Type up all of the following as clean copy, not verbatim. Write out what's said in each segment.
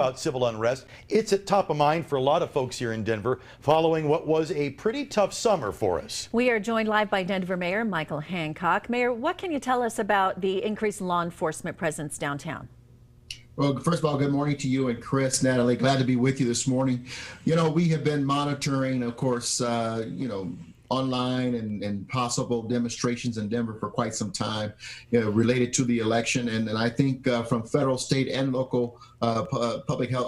About civil unrest. It's at top of mind for a lot of folks here in Denver following what was a pretty tough summer for us. We are joined live by Denver Mayor Michael Hancock. Mayor, what can you tell us about the increased law enforcement presence downtown? Well, first of all, good morning to you and Chris, Natalie. Glad to be with you this morning. You know, we have been monitoring, of course, online and possible demonstrations in Denver for quite some time, related to the election. And I think from federal, state, and local public health,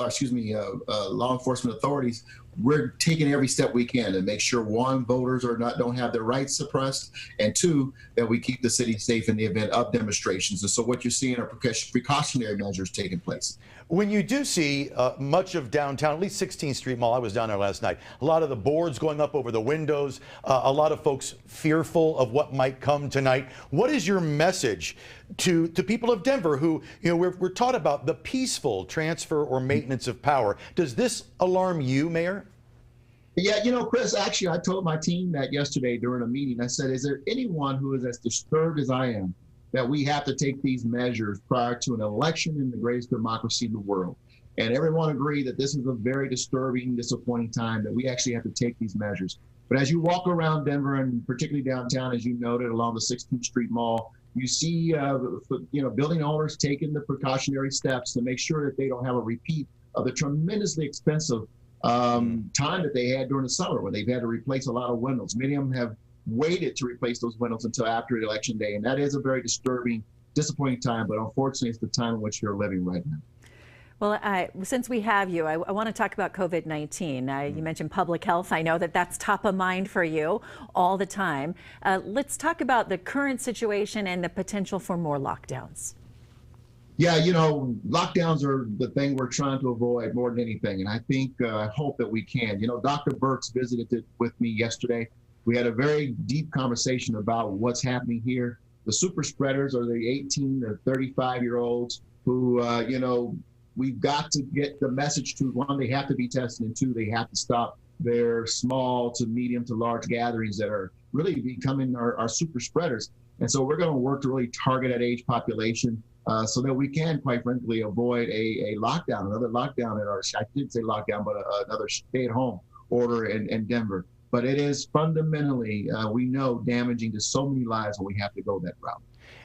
law enforcement authorities, we're taking every step we can to make sure, one, voters don't have their rights suppressed, and two, that we keep the city safe in the event of demonstrations. And so what you're seeing are precautionary measures taking place. When you do see much of downtown, at least 16th Street Mall, I was down there last night, a lot of the boards going up over the windows, a lot of folks fearful of what might come tonight. What is your message to people of Denver who, we're taught about the peaceful transfer or maintenance of power? Does this alarm you, Mayor? Yeah, Chris, actually, I told my team that yesterday during a meeting. I said, is there anyone who is as disturbed as I am that we have to take these measures prior to an election in the greatest democracy in the world? And everyone agreed that this is a very disturbing, disappointing time, that we actually have to take these measures. But as you walk around Denver, and particularly downtown, as you noted, along the 16th Street Mall, you see, building owners taking the precautionary steps to make sure that they don't have a repeat of the tremendously expensive time that they had during the summer when they've had to replace a lot of windows. Many of them have waited to replace those windows until after election day. And that is a very disturbing, disappointing time, but unfortunately it's the time in which you're living right now. Well, since we have you, I want to talk about COVID-19. You mentioned public health. I know that that's top of mind for you all the time. Let's talk about the current situation and the potential for more lockdowns. Yeah, lockdowns are the thing we're trying to avoid more than anything. And I think, I hope that we can. Dr. Burks visited with me yesterday. We had a very deep conversation about what's happening here. The super spreaders are the 18 to 35-year-olds who, we've got to get the message to, one, they have to be tested, and two, they have to stop their small to medium to large gatherings that are really becoming our super spreaders. And so we're going to work to really target that age population so that we can, quite frankly, avoid a lockdown, another lockdown I did say lockdown, but another stay-at-home order in Denver. But it is fundamentally, we know, damaging to so many lives when we have to go that route.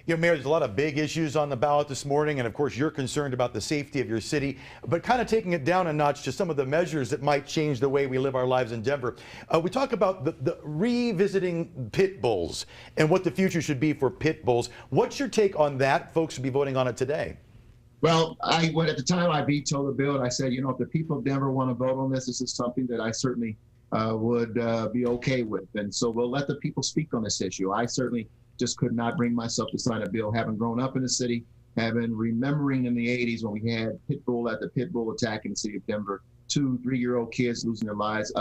Mayor, there's a lot of big issues on the ballot this morning, and of course you're concerned about the safety of your city, but kind of taking it down a notch to some of the measures that might change the way we live our lives in Denver. We talk about the revisiting pit bulls and what the future should be for pit bulls. What's your take on that? Folks will be voting on it today. Well, at the time I vetoed the bill, and I said, if the people of Denver want to vote on this, this is something that I certainly would be okay with. And so we'll let the people speak on this issue. I certainly just could not bring myself to sign a bill, having grown up in the city, remembering in the 80s when we had pit bull attack in the city of Denver, 2-3-year-old kids losing their lives,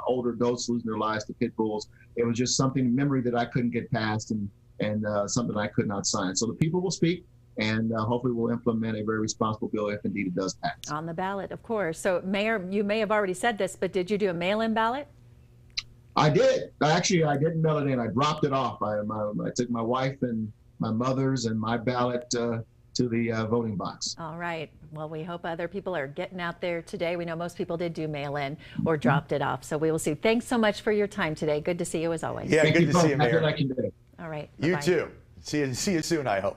older adults losing their lives to pit bulls. It was just something, memory that I couldn't get past, and something I could not sign. So the people will speak, and hopefully we'll implement a very responsible bill if indeed it does pass. On the ballot, of course. So, Mayor, you may have already said this, but did you do a mail-in ballot? I did. Actually, I didn't mail it in. I dropped it off. I took my wife and my mother's and my ballot to the voting box. All right. Well, we hope other people are getting out there today. We know most people did do mail-in or dropped it off. So we will see. Thanks so much for your time today. Good to see you as always. Yeah, good to see you, Mayor. All right. You bye-bye. too. See you soon, I hope.